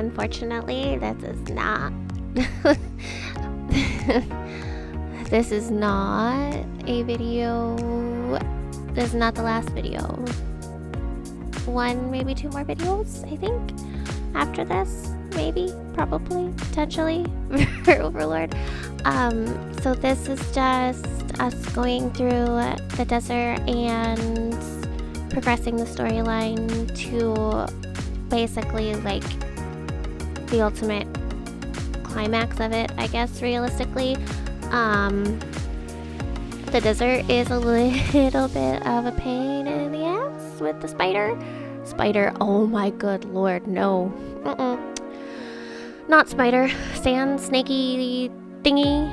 unfortunately, this is not this is not a video. This is not the last video. One, maybe two more videos, I think, after this. Maybe, probably, potentially, for Overlord. So this is just us going through the desert and progressing the storyline to basically like the ultimate climax of it, I guess, realistically. The desert is a little bit of a pain in the ass with the spider. Oh my good lord, no. Not spider. Sand snaky thingy.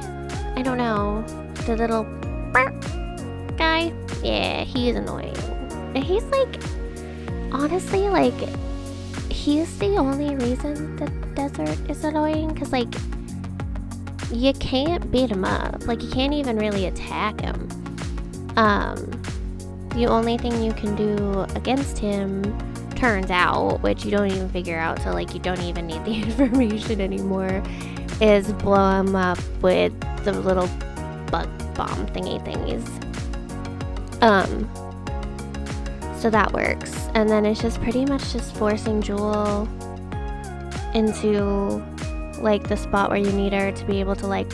I don't know. The little guy. Yeah, he's annoying. And he's like, honestly, like, he's the only reason the desert is annoying. Because, like, you can't beat him up. Like, you can't even really attack him. The only thing you can do against him, turns out, which you don't even figure out, so like you don't even need the information anymore, is blow him up with the little bug bomb thingies. So that works. And then it's just pretty much just forcing Jewel into like the spot where you need her to be able to like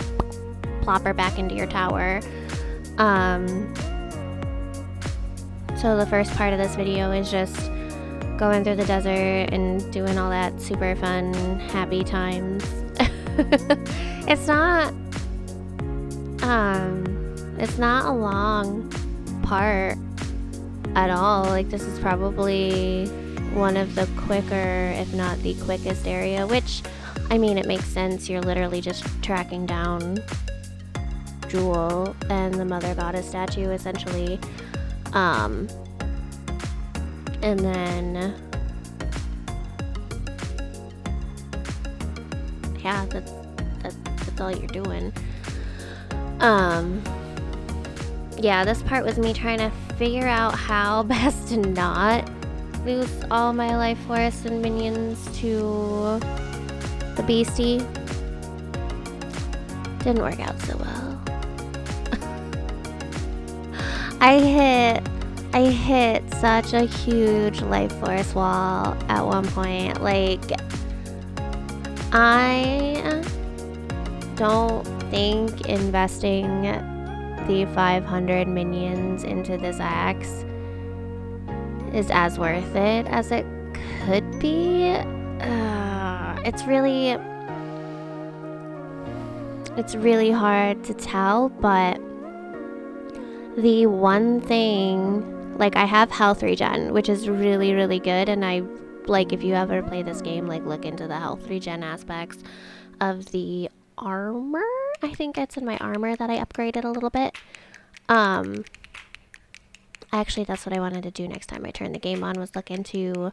plop her back into your tower. So the first part of this video is just going through the desert and doing all that super fun, happy times. It's not a long part at all. Like, this is probably one of the quicker, if not the quickest area, which, I mean, it makes sense. You're literally just tracking down Jewel and the Mother Goddess statue, essentially. And then, yeah, that's all you're doing. Yeah, this part was me trying to figure out how best to not lose all my life force and minions to the beastie. Didn't work out so well. I hit such a huge life force wall at one point. Like, I don't think investing the 500 minions into this axe is as worth it as it could be. It's really hard to tell, but the one thing, like, I have health regen, which is really, really good, and I, like, if you ever play this game, like, look into the health regen aspects of the armor. I think it's in my armor that I upgraded a little bit. Actually, that's what I wanted to do next time I turned the game on, was look into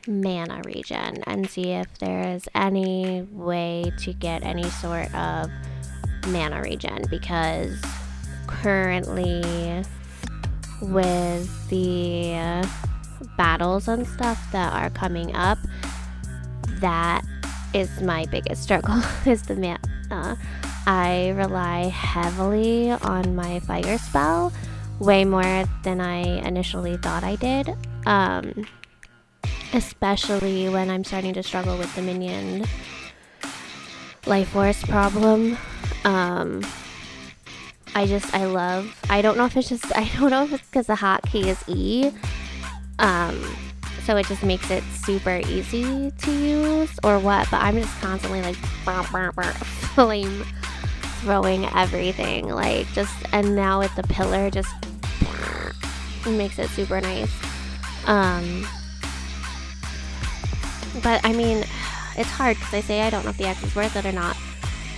mana regen and see if there's any way to get any sort of mana regen, because currently with the battles and stuff that are coming up, that is my biggest struggle, is the mana. I rely heavily on my fire spell, way more than I initially thought I did, especially when I'm starting to struggle with the minion life force problem. I don't know if it's because the hotkey is E, so it just makes it super easy to use, or what, but I'm just constantly like flame throwing everything, like, just, and now with the pillar, just makes it super nice. But I mean, it's hard because I say I don't know if the axe is worth it or not.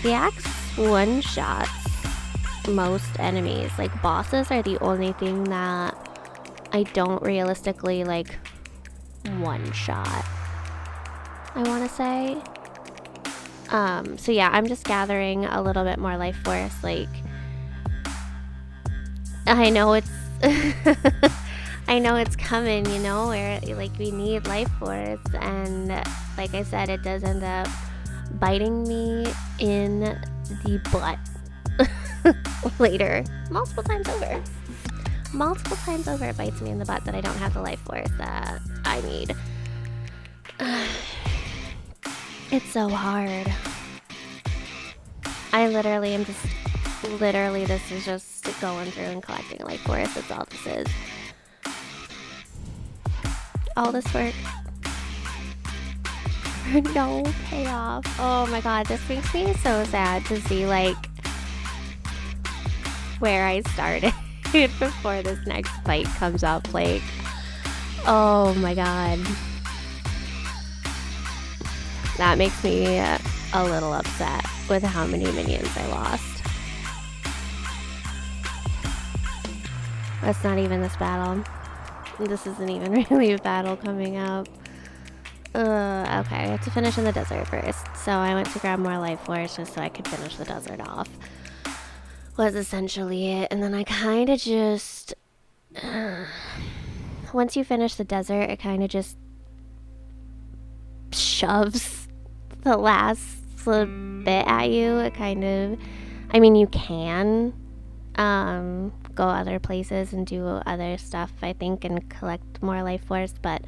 The axe one-shots most enemies. Like, bosses are the only thing that I don't realistically, like, one-shot, I want to say. So yeah, I'm just gathering a little bit more life force. Like, I know it's I know it's coming, you know, where like we need life force, and like I said, it does end up biting me in the butt later, multiple times over. Multiple times over, it bites me in the butt that I don't have the life force that I need. It's so hard. I literally am just, this is just going through and collecting life force. That's all this is. All this work for no payoff. Oh my god, this makes me so sad to see like where I started before this next fight comes up. Like, oh my god. That makes me a little upset with how many minions I lost. That's not even this battle. This isn't even really a battle coming up. Okay, I have to finish in the desert first. So I went to grab more life force just so I could finish the desert off. Was essentially it. And then I kind of just... once you finish the desert, it kind of just shoves the last little bit at you. It kind of... I mean, you can go other places and do other stuff, I think, and collect more life force, but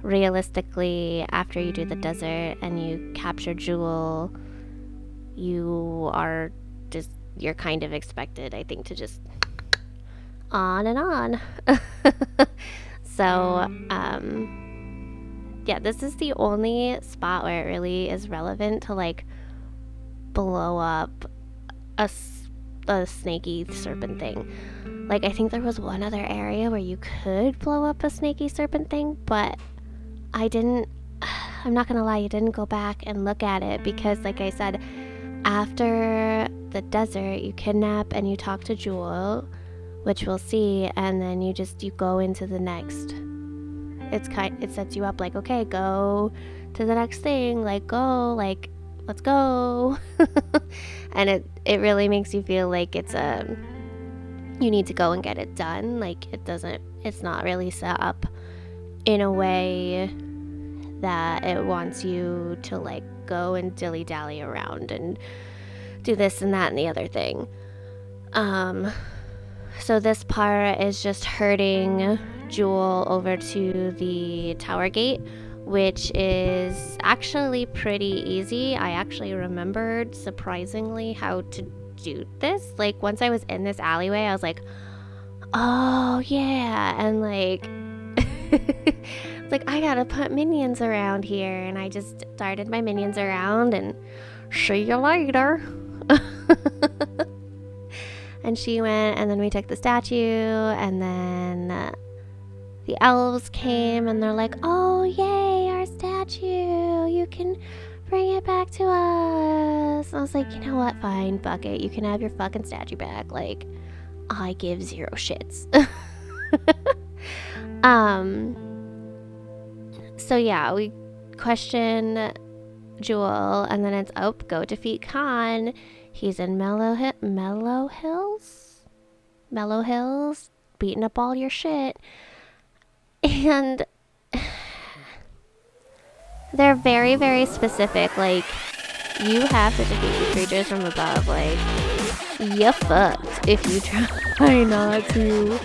realistically, after you do the desert and you capture Jewel, you're kind of expected, I think, to just on and on. So yeah, this is the only spot where it really is relevant to like blow up a snaky serpent thing. Like, I think there was one other area where you could blow up a snaky serpent thing, but I'm not gonna lie, you didn't go back and look at it because, like I said, after the desert, you kidnap and you talk to Jewel, which we'll see, and then you go into the next. It sets you up like, okay, go to the next thing, like, go, like, let's go. And it really makes you feel like it's you need to go and get it done. Like, it's not really set up in a way that it wants you to like go and dilly-dally around and do this and that and the other thing. So this part is just herding Jewel over to the tower gate, which is actually pretty easy. I actually remembered, surprisingly, how to do this. Like, once I was in this alleyway, I was like, oh yeah, and like like, I gotta put minions around here, and I just started my minions around, and see you later. And she went, and then we took the statue, and then the elves came, and they're like, oh yay, our statue, you can bring it back to us. I was like, you know what, fine, fuck it, you can have your fucking statue back. Like, I give zero shits. So yeah, we question Jewel, and then it's, oh, go defeat Kahn. He's in Mellow Hills, beating up all your shit. And they're very, very specific. Like, you have to defeat the creatures from above. Like, you fucked if you try not to.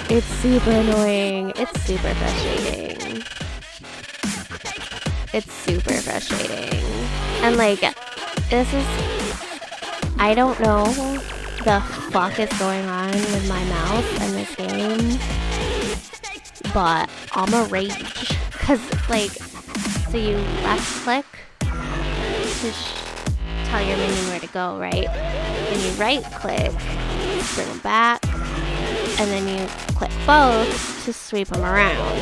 It's super annoying. It's super frustrating. It's super frustrating. And like, I don't know the fuck is going on with my mouse in this game, but I'm a rage. Cause like, so you left click to tell your minion where to go, right? Then you right click, bring them back, and then you click both to sweep them around.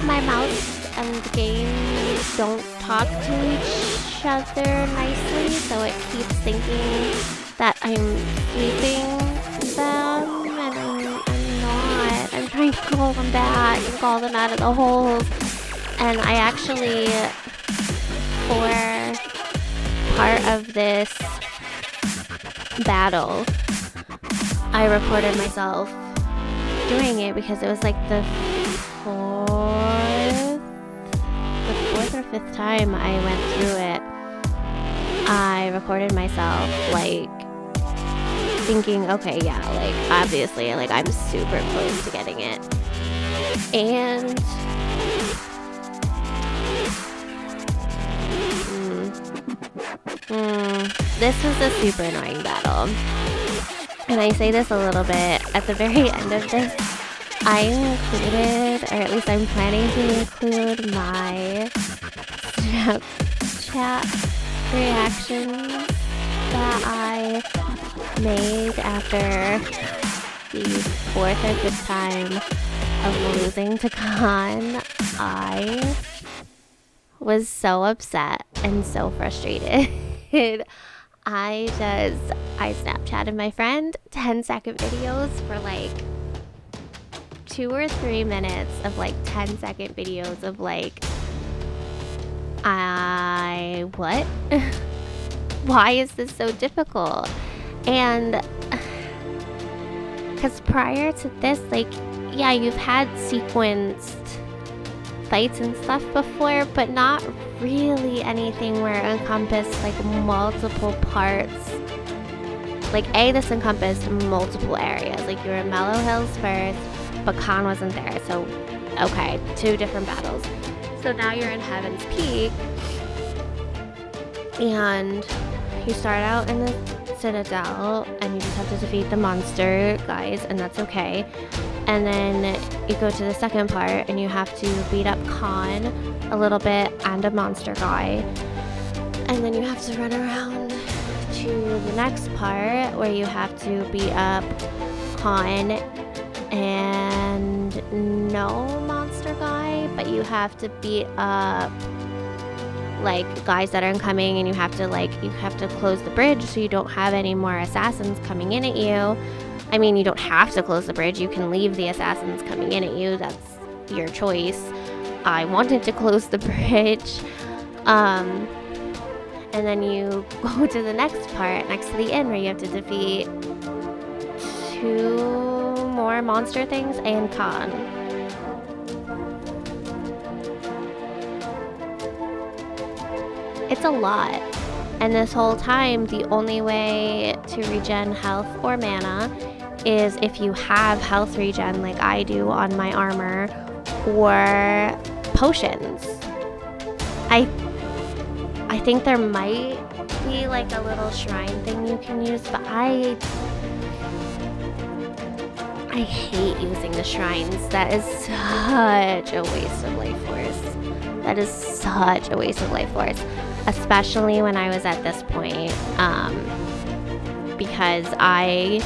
My mouse and the game don't talk to each other nicely, so it keeps thinking that I'm sweeping them, and I'm not. I'm trying to call them back and call them out of the holes. And I actually, for part of this battle, I recorded myself doing it because it was like the fourth or fifth time I went through it. I recorded myself like thinking, okay, yeah, like obviously like I'm super close to getting it. And this was a super annoying battle. And I say this a little bit at the very end of this. I included, or at least I'm planning to include, my Snapchat reactions that I made after the fourth or fifth time of losing to Kahn. I was so upset and so frustrated. I Snapchatted my friend 10-second videos for like 2 or 3 minutes of like 10-second videos of like, what? Why is this so difficult? And because prior to this, like, yeah, you've had sequenced fights and stuff before, but not really anything where it encompassed like multiple parts. Like, this encompassed multiple areas. Like, you were in Mellow Hills first, but Kahn wasn't there. So, okay, 2 different battles. So now you're in Heaven's Peak, and you start out in the Citadel, and you just have to defeat the monster guys, and that's okay. And then you go to the second part, and you have to beat up Kahn a little bit and a monster guy. And then you have to run around to the next part where you have to beat up Kahn and no monster guy, but you have to beat up like guys that are incoming, and you have to close the bridge so you don't have any more assassins coming in at you. I mean, you don't have to close the bridge. You can leave the assassins coming in at you. That's your choice. I wanted to close the bridge. And then you go to the next part, next to the inn, where you have to defeat 2 more monster things and Kahn. It's a lot. And this whole time, the only way to regen health or mana is if you have health regen like I do on my armor, or potions. I think there might be like a little shrine thing you can use, but I hate using the shrines. That is such a waste of life force. That is such a waste of life force, especially when I was at this point, because I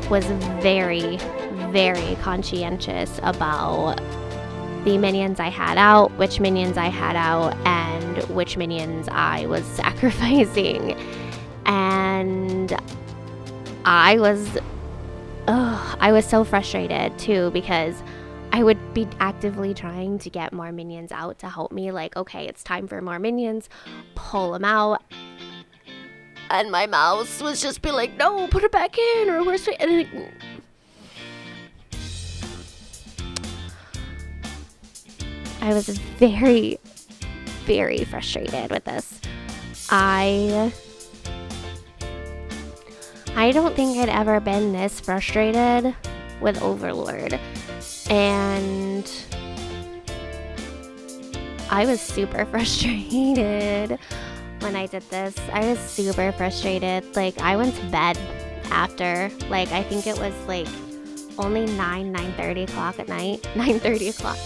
was very, very conscientious about the minions I had out, which minions I had out, and which minions I was sacrificing. And I was so frustrated too, because I would be actively trying to get more minions out to help me. Like, okay, it's time for more minions, pull them out. And my mouse was just be like, no, put it back in, or where's it? And I was very, very frustrated with this. I don't think I'd ever been this frustrated with Overlord. And I was super frustrated when I did this. I was super frustrated. Like, I went to bed after. Like, I think it was like only 9:30 o'clock at night. 9:30 o'clock.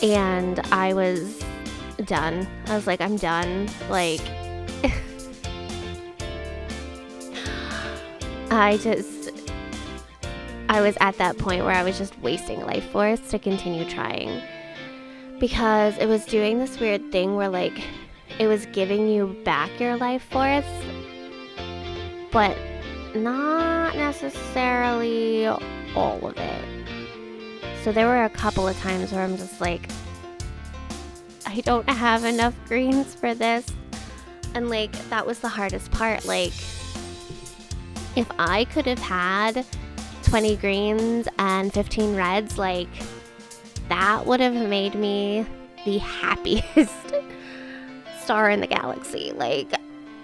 And I was done. I was like, I'm done. Like, I was at that point where I was just wasting life force to continue trying, because it was doing this weird thing where, like, it was giving you back your life force, but not necessarily all of it. So there were a couple of times where I'm just like, I don't have enough greens for this. And like, that was the hardest part. Like, If I could have had 20 greens and 15 reds, like, that would have made me the happiest star in the galaxy. Like,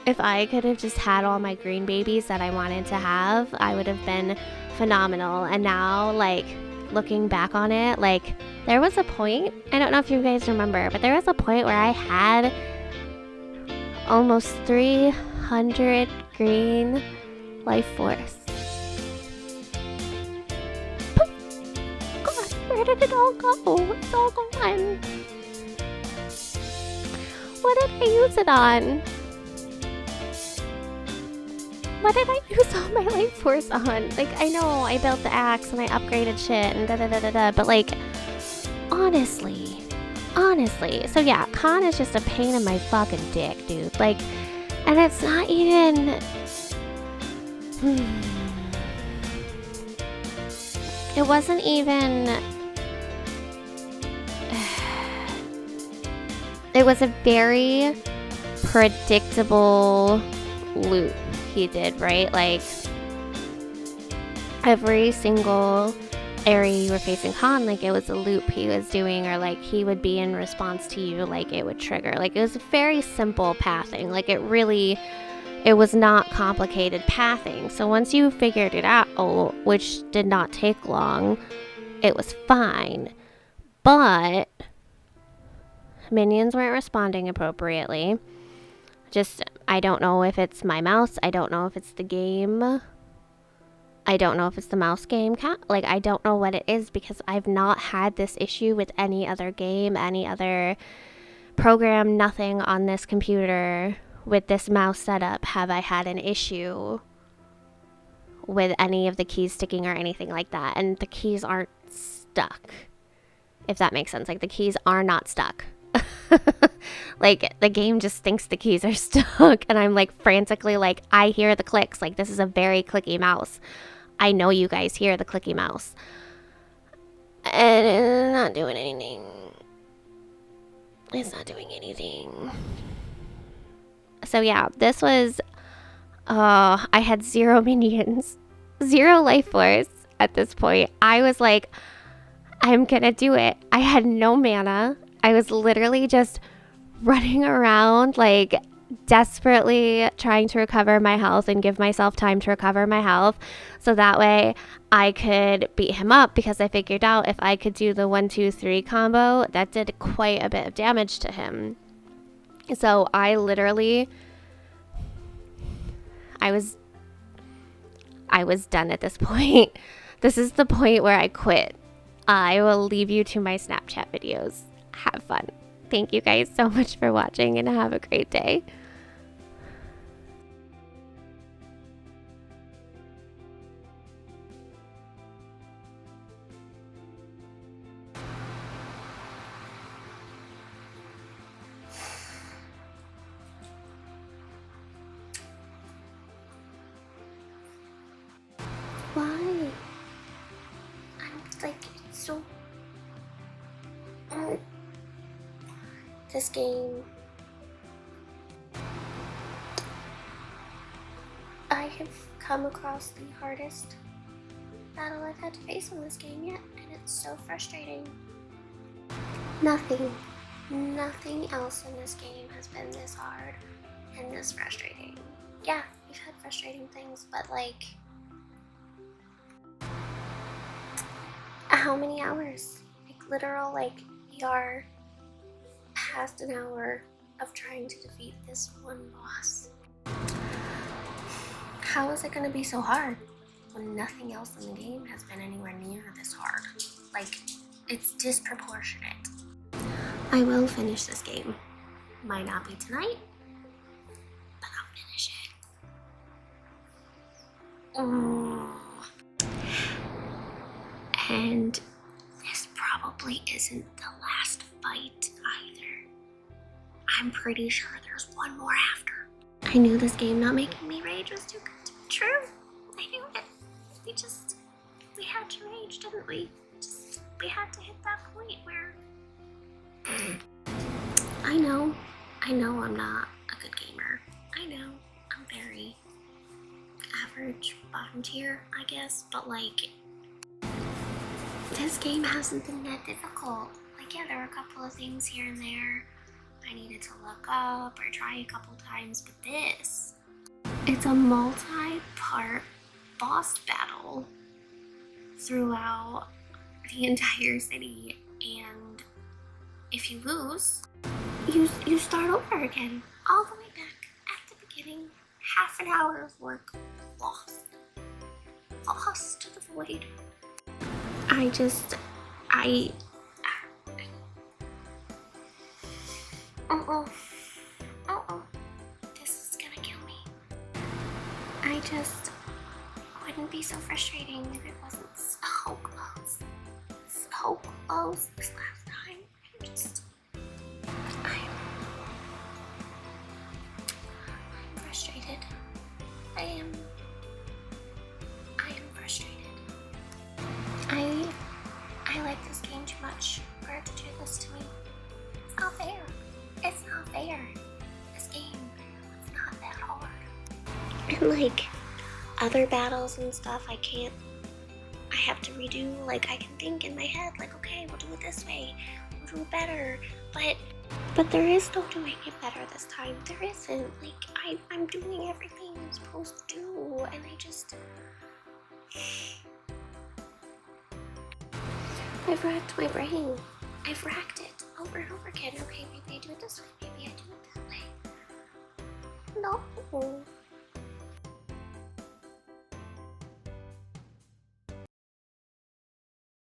if I could have just had all my green babies that I wanted to have, I would have been phenomenal. And now, like, looking back on it, like, there was a point, I don't know if you guys remember, but there was a point where I had almost 300 green life force. God, where did it all go? It's all gone. What did I use it on? What did I use all my life force on? Like, I know I built the axe and I upgraded shit and da-da-da-da-da, but like, honestly. So yeah, Kahn is just a pain in my fucking dick, dude. Like, and it's not even... It wasn't even... It was a very predictable loop he did, right? Like, every single area you were facing Kahn, like, it was a loop he was doing, or like he would be in response to you, like it would trigger. Like, it was very simple pathing. Like, it was not complicated pathing. So once you figured it out, which did not take long, it was fine. But minions weren't responding appropriately. Just, I don't know if it's my mouse. I don't know if it's the game. I don't know if it's the mouse game. Like, I don't know what it is, because I've not had this issue with any other game, any other program, nothing on this computer. With this mouse setup, have I had an issue with any of the keys sticking or anything like that. And the keys aren't stuck, if that makes sense. Like, the keys are not stuck. Like, the game just thinks the keys are stuck, and I'm like frantically, like, I hear the clicks. Like, this is a very clicky mouse. I know you guys hear the clicky mouse, and it's not doing anything. It's not doing anything. So yeah, this was I had 0 minions, 0 life force at this point. I was like, I'm gonna do it. I had no mana. I was literally just running around, like, desperately trying to recover my health and give myself time to recover my health, so that way I could beat him up, because I figured out if I could do the 1-2-3 combo, that did quite a bit of damage to him. So I literally, I was done at this point. This is the point where I quit. I will leave you to my Snapchat videos. Have fun. Thank you guys so much for watching, and have a great day. Why? I'm like, it's so... This game... I have come across the hardest battle I've had to face in this game yet, and it's so frustrating. Nothing else in this game has been this hard and this frustrating. Yeah, we've had frustrating things, but like... How many hours? Like, literal, like, we are past an hour of trying to defeat this one boss. How is it gonna be so hard when nothing else in the game has been anywhere near this hard? Like, it's disproportionate. I will finish this game. Might not be tonight, but I'll finish it. And this probably isn't the last fight either. I'm pretty sure there's one more after. I knew this game not making me rage was too good to be true. I knew it. We had to rage, didn't we? We had to hit that point where... I know I'm not a good gamer. I know, I'm very average bottom tier, I guess, but like, this game hasn't been that difficult. Like, yeah, there are a couple of things here and there I needed to look up or try a couple times, but this, it's a multi-part boss battle throughout the entire city, and if you lose, you start over again, all the way back at the beginning. Half an hour of work lost to the void. This is gonna kill me. I just wouldn't be so frustrating if it wasn't so close. So close this last time. I'm frustrated. I am frustrated. I like this game too much for it to do this to me. It's not fair. It's not fair. This game is not that hard. And like other battles and stuff, I have to redo. Like, I can think in my head, like, okay, we'll do it this way, we'll do it better, but there is no doing it better this time. There isn't. Like, I'm doing everything I'm supposed to do, and I've racked my brain. I've racked it over and over again. Okay, maybe I do it this way, maybe I do it that way. No.